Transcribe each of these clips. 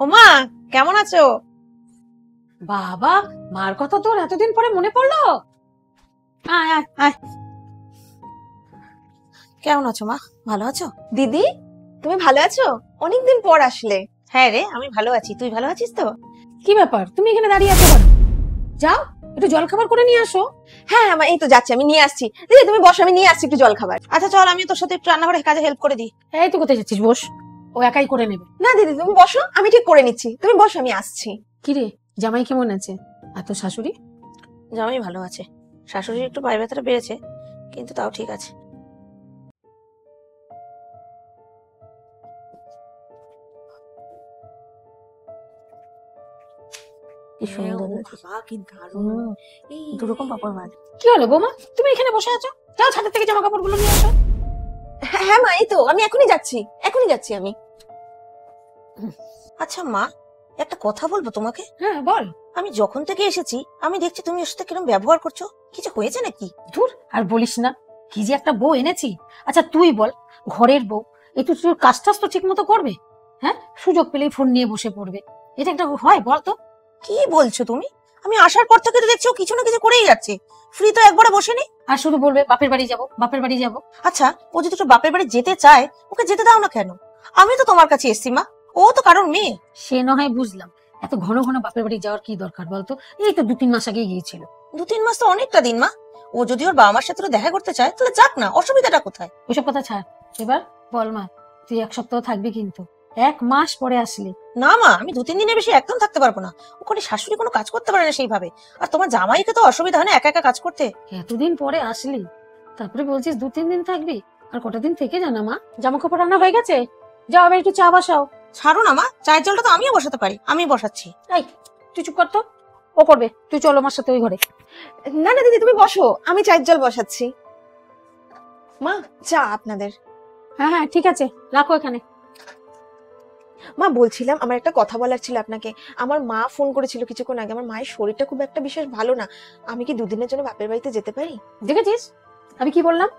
ওমা, কেমন আছো? বাবা, মার কথা তোর এতদিন পরে মনে পড়লো? আয় আয় আয়। কেমন আছো মা? ভালো আছো? দিদি, তুমি ভালো আছো? অনেকদিন পর আসলে। হ্যাঁ রে, আমি ভালো আছি। তুই ভালো আছিস তো? কি ব্যাপার, তুমি এখানে দাঁড়িয়ে আছো কেন? যাও, একটু জল খাবার করে নিয়ে আসো। হ্যাঁ হ্যাঁ, এই তো যাচ্ছি, আমি নিয়ে আসছি। দিদি তুমি বসো, আমি নিয়ে আসছি একটু জল খাবার। আচ্ছা চল, আমি তোর সাথে একটু রান্নাঘরে কাজে হেল্প করে দিই। এই তো কোথায় যাচ্ছিস? বস, ও একাই করে নেবে। না দিদি তুমি বসো, আমি ঠিক করে নিচ্ছি, তুমি বসো, আমি আসছি। কি রে, জামাই কেমন আছে? আর তোর শাশুড়ি? জামাই ভালো আছে, শাশুড়ির একটু পায়ে ব্যথাটা বেড়েছে, কিন্তু তাও ঠিক আছে। কি সুন্দর দুরকম পাপড় ভাজ। কি হলো বৌমা, তুমি এখানে বসে আছো? যাও ছাদের থেকে জামা কাপড় গুলো নিয়ে আসো। হ্যাঁ হ্যাঁ মা, এই তো আমি এখনই যাচ্ছি, এখনই যাচ্ছি আমি। আচ্ছা মা, একটা কথা বলবো তোমাকে? হ্যাঁ বল। আমি যখন থেকে এসেছি আমি দেখছি তুমি ওর সাথে কিরকম ব্যবহার করছো। কিছু হয়েছে নাকি? ধুর, আর বলিস না, কি যে একটা বউ এনেছি। আচ্ছা তুই বল, ঘরের বউ একটু তোর কাজ টাজ তো ঠিক মতো করবে? হ্যাঁ, সুযোগ পেলেই ফোন নিয়ে বসে পড়বে। এটা একটা হয় বল তো? কি বলছো তুমি? আমি আসার পর থেকে তো দেখছি ও কিছু না কিছু করেই যাচ্ছে। ফ্রি তো একবারে বসেনি। আর শুধু বলবে বাপের বাড়ি যাব, বাপের বাড়ি যাব। আচ্ছা, ও যদি একটু বাপের বাড়ি যেতে চায় ওকে যেতে দাও না কেন? আমি তো তোমার কাছে এসছি মা, ও তো কারণ মেয়ে। সে না হয় বুঝলাম, এত ঘন ঘন বাপের বাড়ি যাওয়ার কি দরকার বলতো? এই তো 2-3 মাস আগে গিয়েছিল। 2-3 মাস তো অনেকটা দিন মা। ও যদি ওর বাবা মার সাথে দেখা করতে চায় তাহলে যাক না, অসুবিধাটা কোথায়? ওইসব কথা ছাড়, এবার বল মা, তুই 1 সপ্তাহ থাকবি কিন্তু 1 মাস পরে আসলি। না মা, আমি 2-3 দিনের বেশি একদম থাকতে পারবো না। ওখানে শাশুড়ি কোনো কাজ করতে পারে না সেইভাবে। আর তোমার জামাইকে তো অসুবিধা হয় না একা একা কাজ করতে? এতদিন পরে আসলি, তারপরে বলছিস 2-3 দিন থাকবি? আর কটা দিন থেকে জানা মা, জামা কাপড় রান্না হয়ে গেছে, যাও আবার একটু চা বসাও। ছাড়ো না মা, চায়ের জলটা তো আমিও বসাতে পারি, আমি বসাচ্ছি। এই তুই চুপ কর তো, ও করবে, তুই চলো আমার সাথে ওই ঘরে। না না দিদি তুমি বসো, আমি চায়ের জল বসাচ্ছি। মা, চা আপনাদের। হ্যাঁ হ্যাঁ ঠিক আছে, রাখো এখানে। মা বলছিলাম, আমার একটা কথা বলার ছিল আপনাকে। আমার মা ফোন করেছিল কিছুক্ষণ আগে, আমার মায়ের শরীরটা খুব একটা বিশেষ ভালো না। আমি কি 2 দিনের জন্য বাপের বাড়িতে যেতে পারি? দেখেছিস আমি কি বললাম?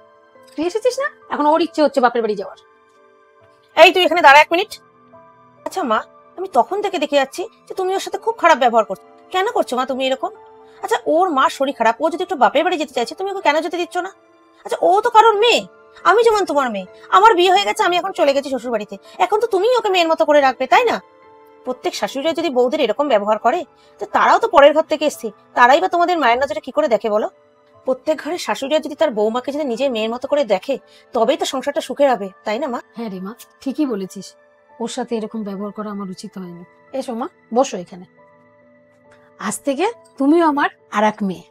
তুই এসেছিস না, এখন ওর ইচ্ছে হচ্ছে বাপের বাড়ি যাওয়ার। এই তুই এখানে দাঁড়া 1 মিনিট। আচ্ছা মা, আমি তখন থেকে দেখে যাচ্ছি যে তুমি ওর সাথে খুব খারাপ ব্যবহার করছো। কেন করছো মা তুমি এরকম? আচ্ছা, ওর মা শরীর খারাপ, ও যদি একটু বাপের বাড়ি যেতে চাইছে তুমি ওকে কেন যেতে দিচ্ছ না? আচ্ছা, ও তো কারোর মেয়ে, আমি যেমন তোমার মেয়ে। আমার বিয়ে হয়ে গেছে, আমি এখন চলে গেছি শ্বশুর বাড়িতে, এখন তো তুমিই ওকে মেয়ের মতো করে রাখবে, তাই না? প্রত্যেক শাশুড়িরা যদি বউদের এরকম ব্যবহার করে, তো তারাও তো পরের ঘর থেকে এসছে, তারাই বা তোমাদের মায়ের নজরে কি করে দেখে বলো? প্রত্যেক ঘরে শাশুড়িরা যদি তার বৌমাকে যদি নিজের মেয়ের মতো করে দেখে, তবেই তো সংসারটা সুখের হবে, তাই না মা? হ্যাঁ রে মা, ঠিকই বলেছিস, ওর সাথে এরকম ব্যবহার করা আমার উচিত হয়নি। এসো মা, বসো এখানে। আজ থেকে তুমিও আমার আর এক মেয়ে।